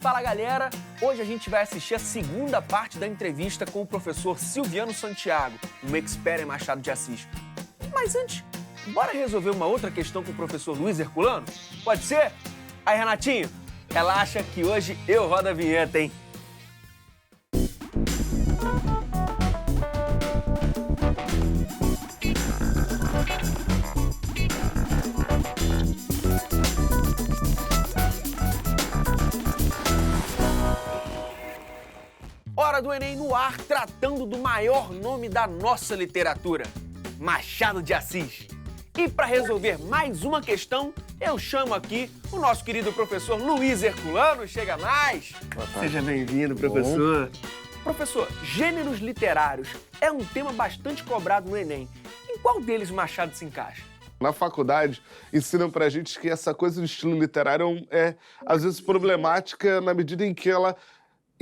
Fala galera, hoje a gente vai assistir a segunda parte da entrevista com o professor Silviano Santiago, um expert em Machado de Assis. Mas antes, bora resolver uma outra questão com o professor Luiz Herculano? Pode ser? Aí Renatinho, relaxa que hoje eu rodo a vinheta, hein? Hora do Enem no ar, tratando do maior nome da nossa literatura, Machado de Assis. E para resolver mais uma questão, eu chamo aqui o nosso querido professor Luiz Herculano. Chega mais! Seja bem-vindo, professor. Professor, gêneros literários é um tema bastante cobrado no Enem. Em qual deles Machado se encaixa? Na faculdade, ensinam pra gente que essa coisa do estilo literário é, às vezes, problemática na medida em que ela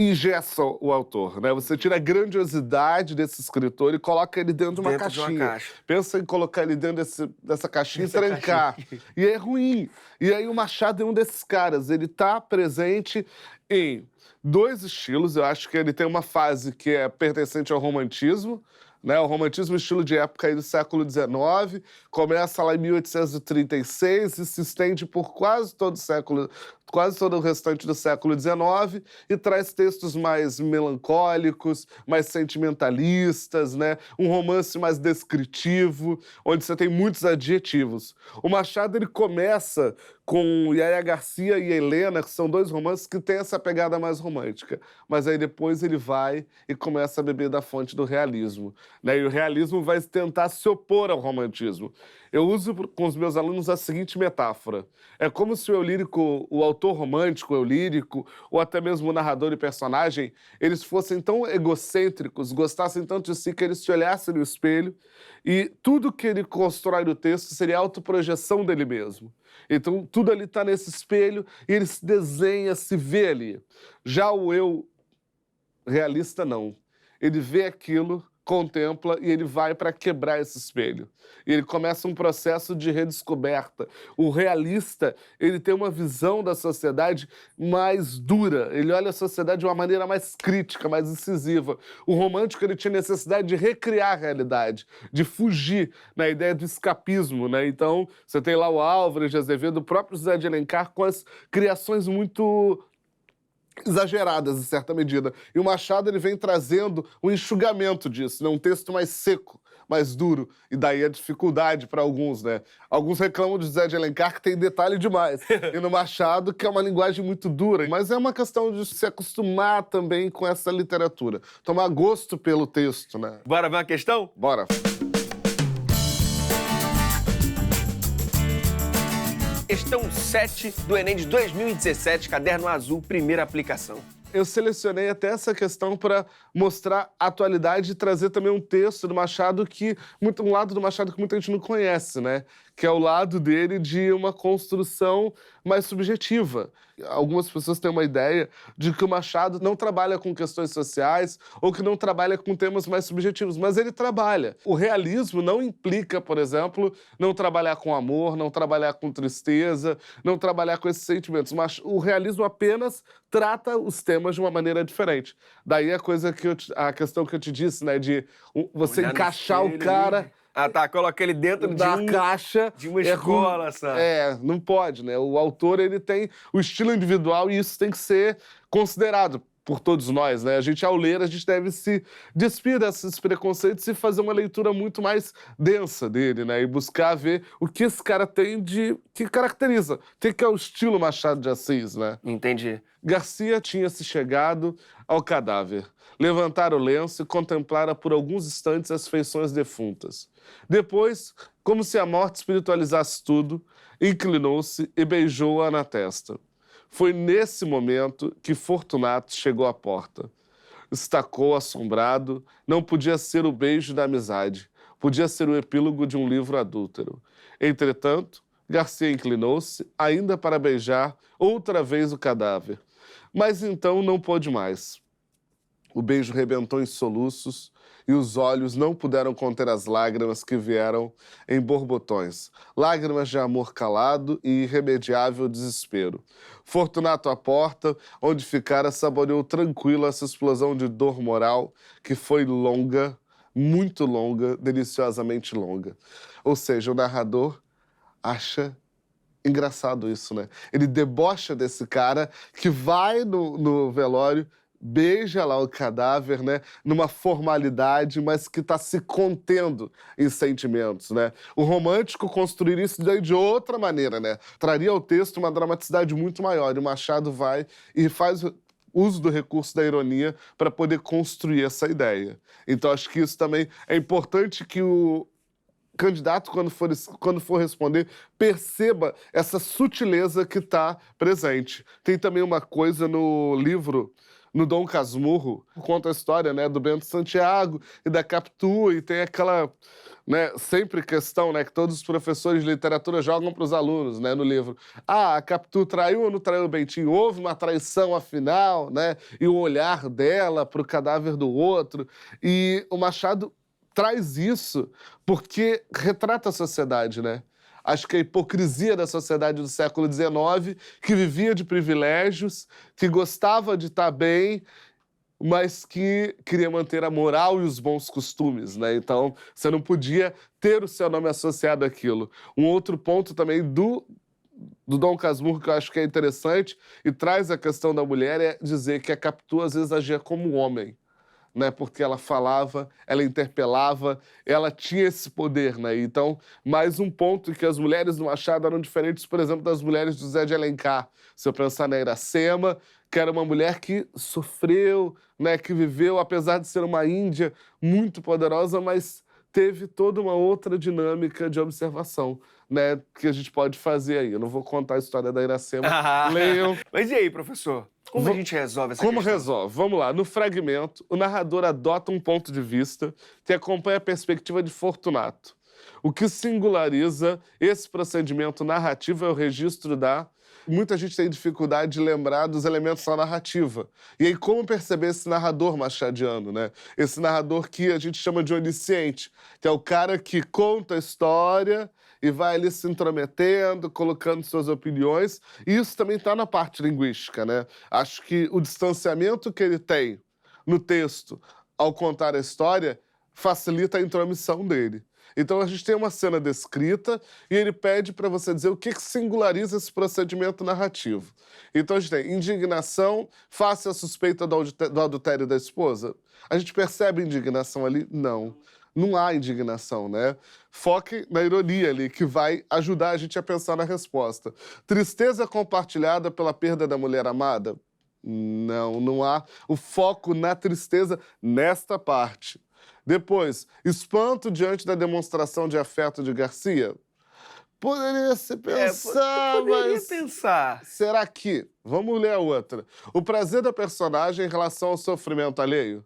engessa o autor, né? Você tira a grandiosidade desse escritor e coloca ele dentro de uma caixinha. Pensa em colocar ele dentro dessa caixinha e trancar. E é ruim. E aí o Machado é um desses caras. Ele tá presente em dois estilos. Eu acho que ele tem uma fase que é pertencente ao romantismo, né? O romantismo, estilo de época aí do século XIX, começa lá em 1836 e se estende por quase todo o restante do século XIX e traz textos mais melancólicos, mais sentimentalistas, né? Um romance mais descritivo, onde você tem muitos adjetivos. O Machado, ele começa com Yaya Garcia e Helena, que são dois romances que têm essa pegada mais romântica. Mas aí depois ele vai e começa a beber da fonte do realismo, né? E o realismo vai tentar se opor ao romantismo. Eu uso com os meus alunos a seguinte metáfora. É como se o eu lírico, o autor romântico, o eu lírico, ou até mesmo o narrador e personagem, eles fossem tão egocêntricos, gostassem tanto de si, que eles se olhassem no espelho e tudo que ele constrói no texto seria autoprojeção dele mesmo. Então, tudo ali está nesse espelho e ele se desenha, se vê ali. Já o eu realista, não. Ele vê aquilo, contempla e ele vai para quebrar esse espelho. E ele começa um processo de redescoberta. O realista, ele tem uma visão da sociedade mais dura. Ele olha a sociedade de uma maneira mais crítica, mais incisiva. O romântico, ele tinha necessidade de recriar a realidade, de fugir na ideia do escapismo, né? Então, você tem lá o Álvares de Azevedo, o próprio José de Alencar, com as criações muito exageradas, em certa medida. E o Machado, ele vem trazendo um enxugamento disso, né? Um texto mais seco, mais duro. E daí a dificuldade para alguns, né? Alguns reclamam de José de Alencar, que tem detalhe demais. E no Machado, que é uma linguagem muito dura. Mas é uma questão de se acostumar também com essa literatura. Tomar gosto pelo texto, né? Bora ver uma questão? Bora. Questão 7 do Enem de 2017, caderno azul, primeira aplicação. Eu selecionei até essa questão para mostrar a atualidade e trazer também um texto do Machado um lado do Machado que muita gente não conhece, né? Que é o lado dele de uma construção mais subjetiva. Algumas pessoas têm uma ideia de que o Machado não trabalha com questões sociais ou que não trabalha com temas mais subjetivos, mas ele trabalha. O realismo não implica, por exemplo, não trabalhar com amor, não trabalhar com tristeza, não trabalhar com esses sentimentos, mas o realismo apenas trata os temas de uma maneira diferente. Daí a questão que eu te disse, né, de você olhar encaixar o cara... Ah, tá, coloca ele dentro da caixa. De uma escola, sabe? Não pode, né? O autor, ele tem o estilo individual e isso tem que ser considerado por todos nós, né? A gente, ao ler, a gente deve se despir desses preconceitos e fazer uma leitura muito mais densa dele, né? E buscar ver o que esse cara tem que caracteriza. O que é o estilo Machado de Assis, né? Entendi. Garcia tinha se chegado ao cadáver, levantara o lenço e contemplara por alguns instantes as feições defuntas. Depois, como se a morte espiritualizasse tudo, inclinou-se e beijou-a na testa. Foi nesse momento que Fortunato chegou à porta. Estacou assombrado, não podia ser o beijo da amizade, podia ser o epílogo de um livro adúltero. Entretanto, Garcia inclinou-se, ainda para beijar outra vez o cadáver. Mas então não pôde mais. O beijo rebentou em soluços e os olhos não puderam conter as lágrimas que vieram em borbotões. Lágrimas de amor calado e irremediável desespero. Fortunato à porta, onde ficara, saboreou tranquilo essa explosão de dor moral que foi longa, muito longa, deliciosamente longa. Ou seja, o narrador acha engraçado isso, né? Ele debocha desse cara que vai no velório, beija lá o cadáver, né? Numa formalidade, mas que está se contendo em sentimentos, né? O romântico construiria isso daí de outra maneira, né? Traria ao texto uma dramaticidade muito maior. E o Machado vai e faz uso do recurso da ironia para poder construir essa ideia. Então, acho que isso também é importante que o candidato, quando for responder, perceba essa sutileza que está presente. Tem também uma coisa no livro, no Dom Casmurro, conta a história, né, do Bento Santiago e da Capitu, e tem aquela, né, sempre questão, né, que todos os professores de literatura jogam para os alunos, né, no livro. Ah, a Capitu traiu ou não traiu o Bentinho? Houve uma traição afinal, né? E o olhar dela para o cadáver do outro. E o Machado traz isso porque retrata a sociedade, né? Acho que a hipocrisia da sociedade do século XIX, que vivia de privilégios, que gostava de estar bem, mas que queria manter a moral e os bons costumes, né? Então, você não podia ter o seu nome associado àquilo. Um outro ponto também do Dom Casmurro que eu acho que é interessante e traz a questão da mulher é dizer que a Capitu às vezes agia como homem, né? Porque ela falava, ela interpelava, ela tinha esse poder, né? Então, mais um ponto que as mulheres do Machado eram diferentes, por exemplo, das mulheres do Zé de Alencar. Se eu pensar na Iracema, que era uma mulher que sofreu, né? Que viveu, apesar de ser uma índia muito poderosa, mas teve toda uma outra dinâmica de observação, né? Que a gente pode fazer aí. Eu não vou contar a história da Iracema. Leiam. Mas e aí, professor? Como a gente resolve essa Como questão? resolve? Vamos lá. No fragmento, o narrador adota um ponto de vista que acompanha a perspectiva de Fortunato. O que singulariza esse procedimento narrativo é o registro da... Muita gente tem dificuldade de lembrar dos elementos da narrativa. E aí, como perceber esse narrador machadiano, né? Esse narrador que a gente chama de onisciente, que é o cara que conta a história e vai ali se intrometendo, colocando suas opiniões. E isso também está na parte linguística, né? Acho que o distanciamento que ele tem no texto ao contar a história facilita a intromissão dele. Então, a gente tem uma cena descrita e ele pede para você dizer o que singulariza esse procedimento narrativo. Então, a gente tem indignação face à suspeita do adultério da esposa. A gente percebe indignação ali? Não. Não há indignação, né? Foque na ironia ali, que vai ajudar a gente a pensar na resposta. Tristeza compartilhada pela perda da mulher amada? Não, não há o foco na tristeza nesta parte. Depois, espanto diante da demonstração de afeto de Garcia? Poderia se pensar, poderia mas... pensar. Será que... Vamos ler a outra. O prazer da personagem em relação ao sofrimento alheio?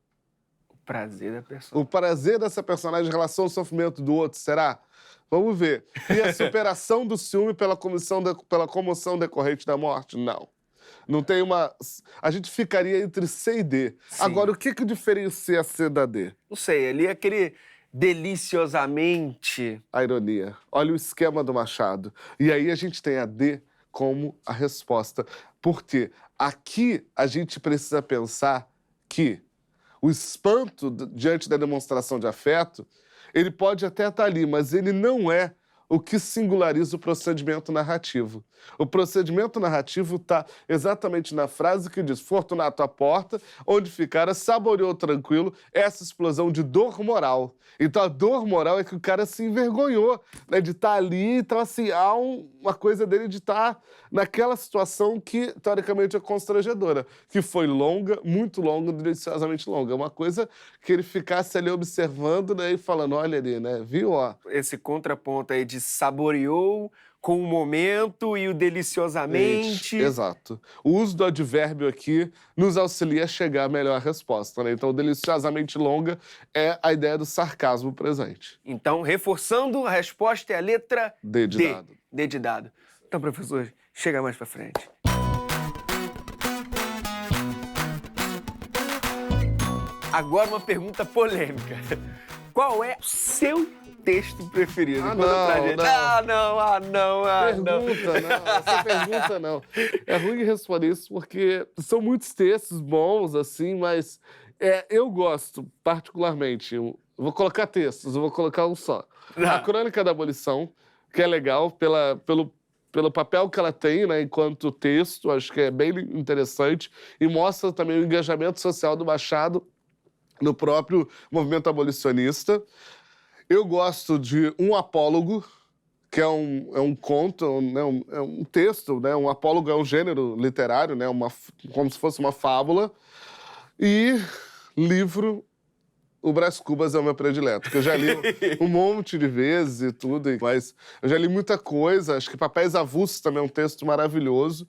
Prazer da personagem. O prazer dessa personagem em relação ao sofrimento do outro, será? Vamos ver. E a superação do ciúme pela comoção decorrente da morte? Não. Não tem uma... A gente ficaria entre C e D. Sim. Agora, o que diferencia C da D? Não sei, ali aquele deliciosamente... A ironia. Olha o esquema do Machado. E aí a gente tem a D como a resposta. Porque aqui a gente precisa pensar que o espanto diante da demonstração de afeto, ele pode até estar ali, mas ele não é o que singulariza o procedimento narrativo. O procedimento narrativo está exatamente na frase que diz Fortunato à porta, onde ficara, saboreou tranquilo essa explosão de dor moral. Então a dor moral é que o cara se envergonhou, né, de estar ali. Então assim, há uma coisa dele de estar naquela situação que teoricamente é constrangedora, que foi longa, muito longa, deliciosamente longa. É uma coisa que ele ficasse ali observando, né, e falando, olha ali, né, viu, ó. Esse contraponto aí de saboreou com o momento e o deliciosamente. Exato. O uso do advérbio aqui nos auxilia a chegar à melhor resposta, né? Então, deliciosamente longa é a ideia do sarcasmo presente. Então, reforçando, a resposta é a letra D de D. dado. D de dado. Então, professor, chega mais pra frente. Agora uma pergunta polêmica. Qual é o seu texto preferido? Ah, Conta pra não, gente. não. Não. Essa pergunta não. É ruim responder isso porque são muitos textos bons, assim, mas eu gosto, particularmente. Eu vou colocar textos, eu vou colocar um só. A Crônica da Abolição, que é legal pelo papel que ela tem, né, enquanto texto, acho que é bem interessante, e mostra também o engajamento social do Machado no próprio movimento abolicionista. Eu gosto de Um Apólogo, que é um conto, né, é um texto, né, um apólogo é um gênero literário, né, como se fosse uma fábula. E livro O Brás Cubas é o meu predileto, que eu já li um monte de vezes e tudo, mas eu já li muita coisa. Acho que Papéis Avulsos também é um texto maravilhoso.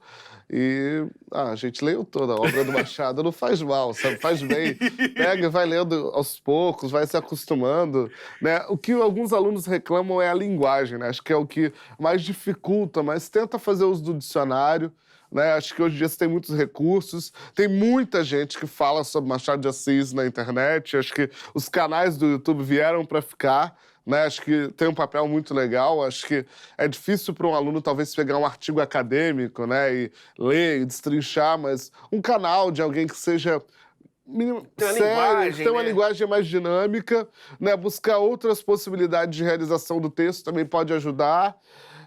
E a gente leu toda a obra do Machado, não faz mal, sabe? Faz bem. Pega e vai lendo aos poucos, vai se acostumando, né? O que alguns alunos reclamam é a linguagem, né? Acho que é o que mais dificulta, mas tenta fazer uso do dicionário. Né? Acho que hoje em dia você tem muitos recursos, tem muita gente que fala sobre Machado de Assis na internet, acho que os canais do YouTube vieram para ficar, né? Acho que tem um papel muito legal, acho que é difícil para um aluno talvez pegar um artigo acadêmico, né, e ler e destrinchar, mas um canal de alguém que seja tem uma linguagem mais dinâmica, né? Buscar outras possibilidades de realização do texto também pode ajudar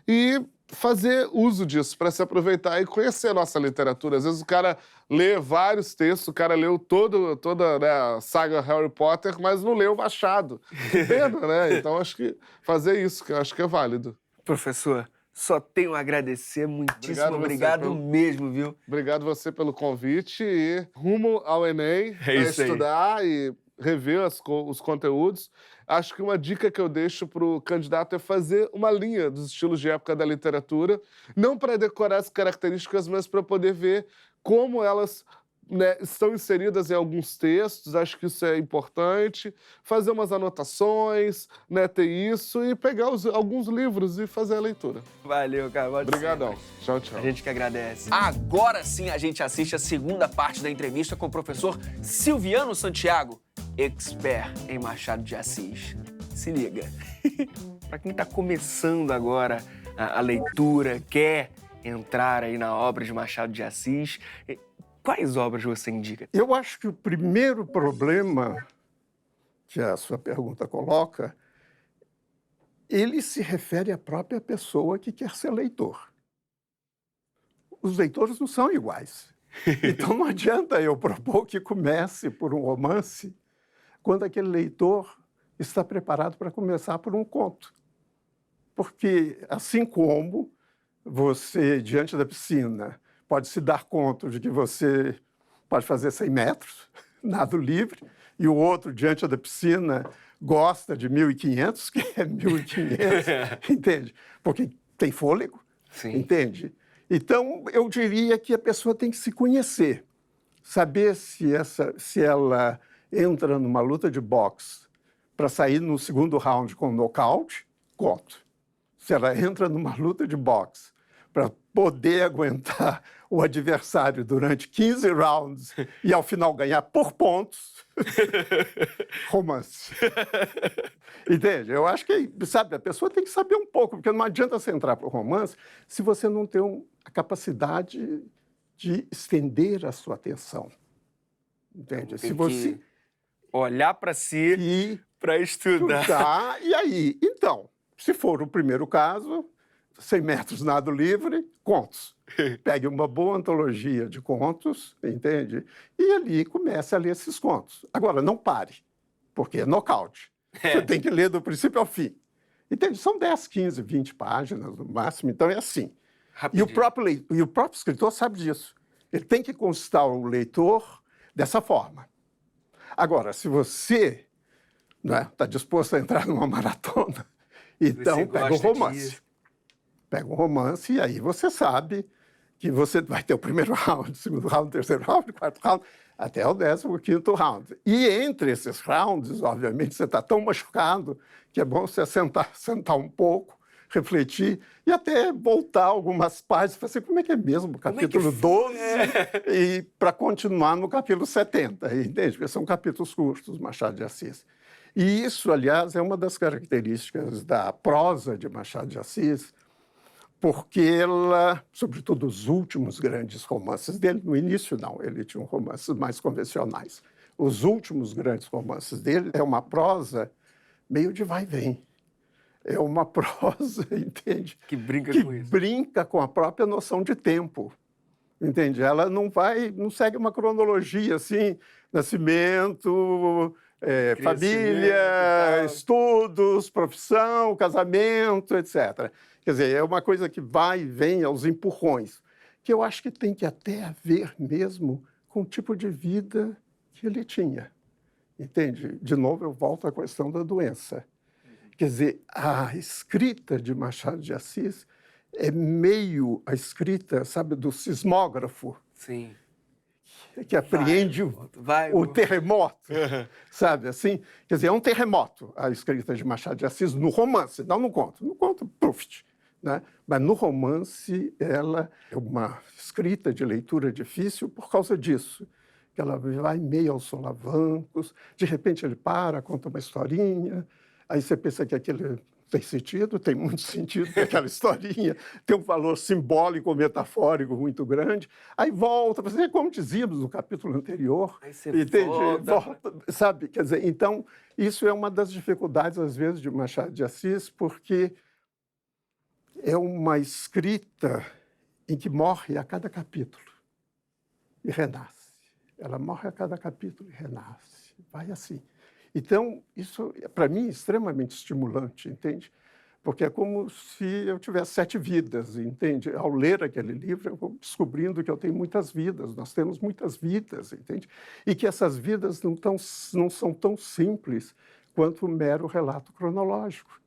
e fazer uso disso para se aproveitar e conhecer a nossa literatura. Às vezes o cara lê vários textos, o cara leu toda né, a saga Harry Potter, mas não leu o Machado. Que pena, né? Então acho que fazer isso, que eu acho que é válido. Professor, só tenho a agradecer, muitíssimo obrigado mesmo, viu? Obrigado você pelo convite e rumo ao Enem para estudar e rever os conteúdos. Acho que uma dica que eu deixo para o candidato é fazer uma linha dos estilos de época da literatura, não para decorar as características, mas para poder ver como elas, né, estão inseridas em alguns textos. Acho que isso é importante. Fazer umas anotações, né, ter isso e pegar alguns livros e fazer a leitura. Valeu, cara. Obrigadão. Tchau. A gente que agradece. Agora sim a gente assiste a segunda parte da entrevista com o professor Silviano Santiago, expert em Machado de Assis. Se liga. Para quem está começando agora a leitura, quer entrar aí na obra de Machado de Assis, quais obras você indica? Eu acho que o primeiro problema que a sua pergunta coloca, ele se refere à própria pessoa que quer ser leitor. Os leitores não são iguais. Então não adianta eu propor que comece por um romance quando aquele leitor está preparado para começar por um conto. Porque, assim como você, diante da piscina, pode se dar conta de que você pode fazer 100 metros, nado livre, e o outro, diante da piscina, gosta de 1.500, que é 1.500, entende? Porque tem fôlego, Sim. Entende? Então, eu diria que a pessoa tem que se conhecer, saber se ela entra numa luta de boxe para sair no segundo round com nocaute, conto. Se ela entra numa luta de boxe para poder aguentar o adversário durante 15 rounds e, ao final, ganhar por pontos, romance. Entende? Eu acho que, sabe, a pessoa tem que saber um pouco, porque não adianta você entrar para o romance se você não tem a capacidade de estender a sua atenção. Entende? Se você olhar para si para estudar. E aí? Então, se for o primeiro caso, 100 metros nado livre, contos. Pegue uma boa antologia de contos, entende? E ali comece a ler esses contos. Agora, não pare, porque é nocaute. Você tem que ler do princípio ao fim. Entende? São 10, 15, 20 páginas no máximo, então é assim. E o próprio escritor sabe disso. Ele tem que conquistar o leitor dessa forma. Agora, se você está disposto a entrar numa maratona, então pega um romance. Pega um romance e aí você sabe que você vai ter o primeiro round, segundo round, terceiro round, quarto round, até o 15º round. E entre esses rounds, obviamente, você está tão machucado que é bom você sentar um pouco, refletir e até voltar algumas páginas e falar assim, como é que é mesmo o capítulo 12 e para continuar no capítulo 70, entende? Porque são capítulos curtos, Machado de Assis. E isso, aliás, é uma das características da prosa de Machado de Assis, porque ela, sobretudo os últimos grandes romances dele, no início não, ele tinha romances mais convencionais. Os últimos grandes romances dele é uma prosa meio de vai e vem. É uma prosa, entende? Que brinca que com isso. brinca com a própria noção de tempo, entende? Ela não segue uma cronologia assim, nascimento, família, estudos, profissão, casamento, etc. Quer dizer, é uma coisa que vai e vem aos empurrões, que eu acho que tem que até haver mesmo com o tipo de vida que ele tinha, entende? De novo, eu volto à questão da doença. Quer dizer, a escrita de Machado de Assis é meio a escrita, sabe, do sismógrafo. Sim. Que apreende o terremoto, sabe, assim? Quer dizer, é um terremoto a escrita de Machado de Assis no romance, não no conto. No conto, puf, né? Mas no romance, ela é uma escrita de leitura difícil por causa disso. Que ela vai meio aos solavancos, de repente ele para, conta uma historinha, aí você pensa que aquilo tem sentido, tem muito sentido, que aquela historinha tem um valor simbólico ou metafórico muito grande, aí volta, como dizíamos no capítulo anterior, aí você volta, sabe? Quer dizer, então, isso é uma das dificuldades, às vezes, de Machado de Assis, porque é uma escrita em que morre a cada capítulo e renasce. Ela morre a cada capítulo e renasce, vai assim. Então, isso, para mim, é extremamente estimulante, entende? Porque é como se eu tivesse 7 vidas, entende? Ao ler aquele livro, eu vou descobrindo que eu tenho muitas vidas, nós temos muitas vidas, entende? E que essas vidas não são tão simples quanto o mero relato cronológico,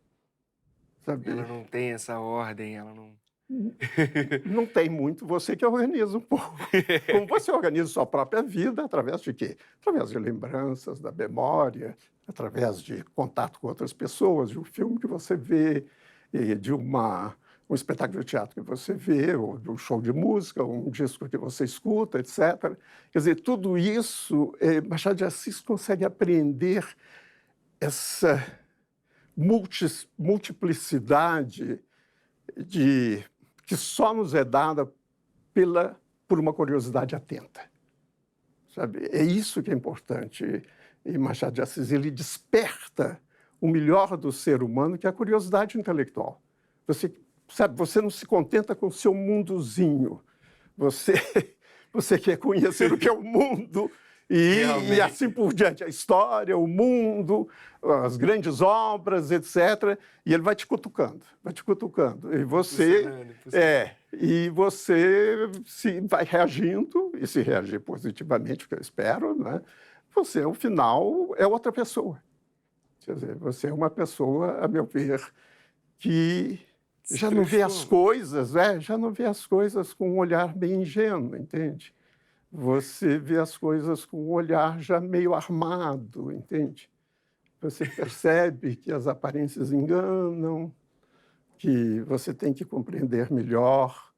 sabe? Ela não tem essa ordem, ela não... Não tem muito, você que organiza um pouco. Como você organiza sua própria vida, através de quê? Através de lembranças, da memória, através de contato com outras pessoas, de um filme que você vê, de um espetáculo de teatro que você vê, ou de um show de música, ou um disco que você escuta, etc. Quer dizer, tudo isso, Machado de Assis consegue apreender essa multiplicidade que só nos é dada por uma curiosidade atenta. Sabe? É isso que é importante em Machado de Assis. Ele desperta o melhor do ser humano, que é a curiosidade intelectual. Você não se contenta com o seu mundozinho. Você quer conhecer o que é o mundo e assim por diante. A história, o mundo, as grandes obras, etc. E ele vai te cutucando. E você... E você vai reagindo, e se reagir positivamente, o que eu espero, né? Você, ao final, é outra pessoa. Quer dizer, você é uma pessoa, a meu ver, que já não vê as coisas, já não vê as coisas com um olhar bem ingênuo, entende? Você vê as coisas com um olhar já meio armado, entende? Você percebe que as aparências enganam, que você tem que compreender melhor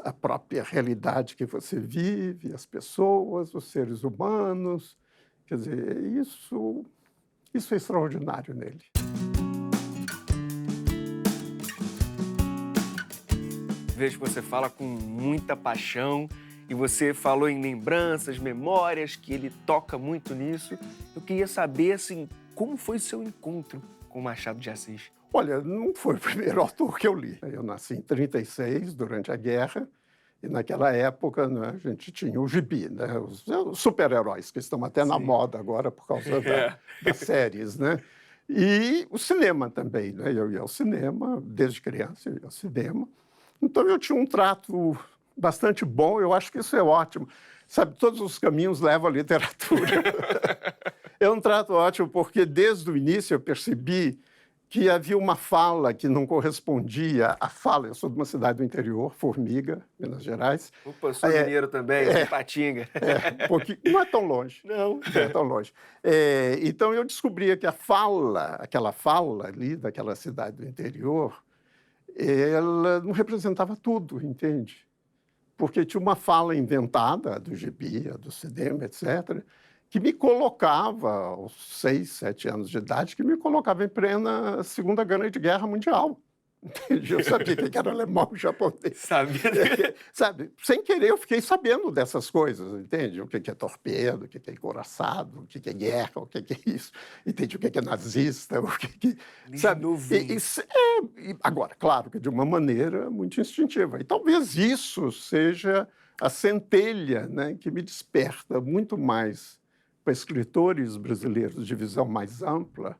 a própria realidade que você vive, as pessoas, os seres humanos. Quer dizer, isso é extraordinário nele. Vejo que você fala com muita paixão e você falou em lembranças, memórias, que ele toca muito nisso. Eu queria saber, assim, como foi o seu encontro com Machado de Assis? Olha, não foi o primeiro autor que eu li. Eu nasci em 1936, durante a guerra, e naquela época, né, a gente tinha o gibi, né, os super-heróis, que estão até na moda agora por causa das séries, né? E o cinema também, né? Eu ia ao cinema, desde criança eu ia ao cinema. Então eu tinha um trato bastante bom, eu acho que isso é ótimo. Sabe, todos os caminhos levam à literatura. É um trato ótimo porque desde o início eu percebi que havia uma fala que não correspondia à fala. Eu sou de uma cidade do interior, Formiga, Minas Gerais. Opa, eu sou mineiro também, de Ipatinga. Não é tão longe. Não é tão longe. Então eu descobria que aquela fala ali daquela cidade do interior, ela não representava tudo, entende? Porque tinha uma fala inventada do gibi, do cinema, etc., que me colocava, aos 6, 7 anos de idade, que me colocava em plena Segunda Grande Guerra Mundial. Entende? Eu sabia que era alemão e japonês. Sabia? Sabe, sem querer eu fiquei sabendo dessas coisas, entende? O que é torpedo, o que é encouraçado, o que é guerra, o que é isso, entende? O que é nazista, o que sabe? Agora, claro que de uma maneira muito instintiva. E talvez isso seja a centelha, né, que me desperta muito mais para escritores brasileiros de visão mais ampla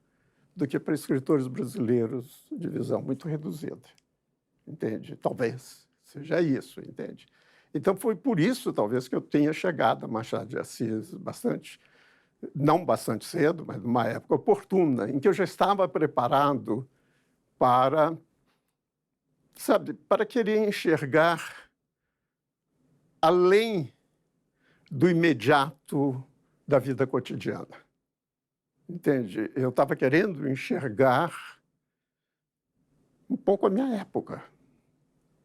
do que para escritores brasileiros de visão muito reduzida, entende? Talvez seja isso, entende? Então, foi por isso, talvez, que eu tenha chegado a Machado de Assis não bastante cedo, mas numa época oportuna, em que eu já estava preparado para, sabe, para querer enxergar além do imediato da vida cotidiana. Entende? Eu estava querendo enxergar um pouco a minha época.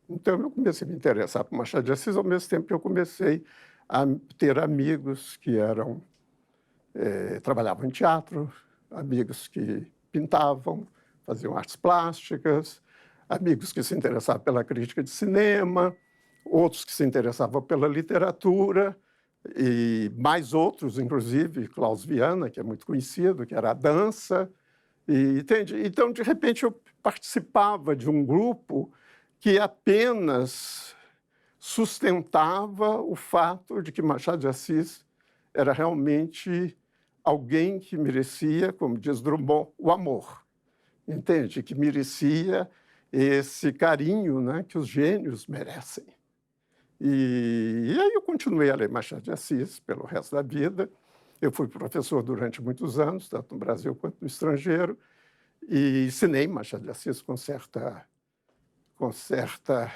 Então, eu comecei a me interessar por Machado de Assis, ao mesmo tempo que eu comecei a ter amigos que trabalhavam em teatro, amigos que pintavam, faziam artes plásticas, amigos que se interessavam pela crítica de cinema, outros que se interessavam pela literatura, e mais outros, inclusive, Klaus Viana, que é muito conhecido, que era a dança. Entende? Então, de repente, eu participava de um grupo que apenas sustentava o fato de que Machado de Assis era realmente alguém que merecia, como diz Drummond, o amor. Entende? Que merecia esse carinho, né, que os gênios merecem. E aí eu continuei a ler Machado de Assis pelo resto da vida. Eu fui professor durante muitos anos, tanto no Brasil quanto no estrangeiro, e ensinei Machado de Assis com certa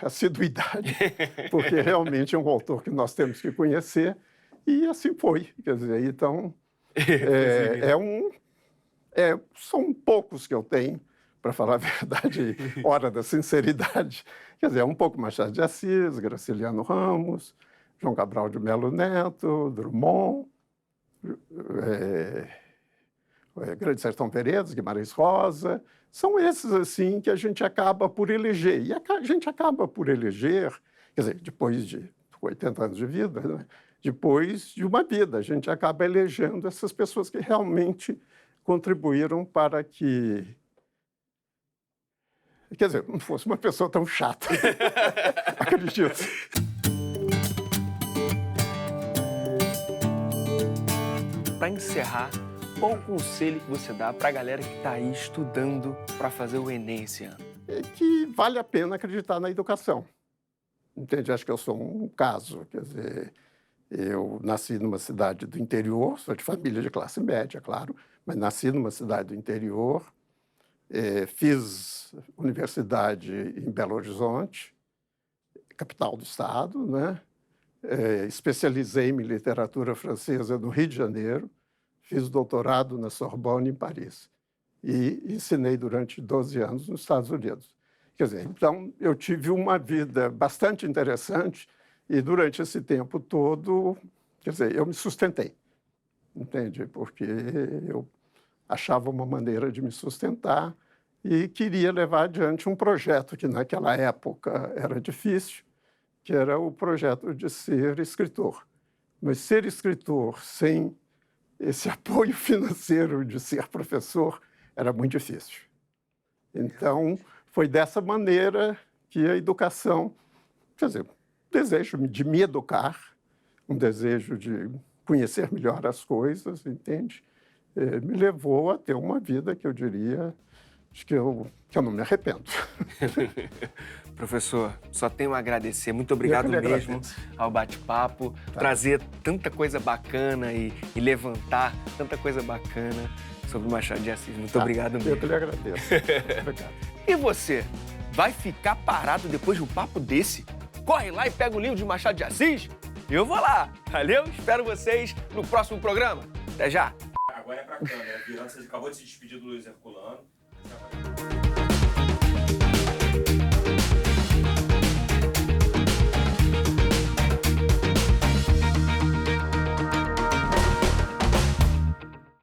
assiduidade, porque realmente é um autor que nós temos que conhecer, e assim foi. Quer dizer, então, são poucos que eu tenho, para falar a verdade, hora da sinceridade. Quer dizer, é um pouco Machado de Assis, Graciliano Ramos, João Cabral de Melo Neto, Drummond, Grande Sertão Veredas, Guimarães Rosa. São esses, assim, que a gente acaba por eleger. E a gente acaba por eleger, quer dizer, depois de 80 anos de vida, né? Depois de uma vida, a gente acaba elegendo essas pessoas que realmente contribuíram para que... Quer dizer, não fosse uma pessoa tão chata. Acredito. Para encerrar, qual o conselho que você dá para a galera que está aí estudando para fazer o Enem esse ano? É que vale a pena acreditar na educação. Entende? Acho que eu sou um caso. Quer dizer, eu nasci numa cidade do interior, sou de família de classe média, claro, mas nasci numa cidade do interior. Fiz universidade em Belo Horizonte, capital do estado, né? Especializei-me em literatura francesa no Rio de Janeiro, fiz doutorado na Sorbonne, em Paris, e ensinei durante 12 anos nos Estados Unidos. Quer dizer, então, eu tive uma vida bastante interessante e, durante esse tempo todo, quer dizer, eu me sustentei, entende? Porque eu achava uma maneira de me sustentar e queria levar adiante um projeto que, naquela época, era difícil, que era o projeto de ser escritor. Mas ser escritor sem esse apoio financeiro de ser professor era muito difícil. Então, foi dessa maneira que a educação, quer dizer, um desejo de me educar, um desejo de conhecer melhor as coisas, entende? Me levou a ter uma vida que eu diria que eu não me arrependo. Professor, só tenho a agradecer. Muito obrigado mesmo ao bate-papo, trazer tanta coisa bacana e levantar tanta coisa bacana sobre o Machado de Assis. Muito obrigado mesmo. Eu que lhe agradeço. Obrigado. E você, vai ficar parado depois de um papo desse? Corre lá e pega o livro de Machado de Assis? Eu vou lá. Valeu? Espero vocês no próximo programa. Até já. Agora é pra câmera. Virando, você acabou de se despedir do Luiz Herculano.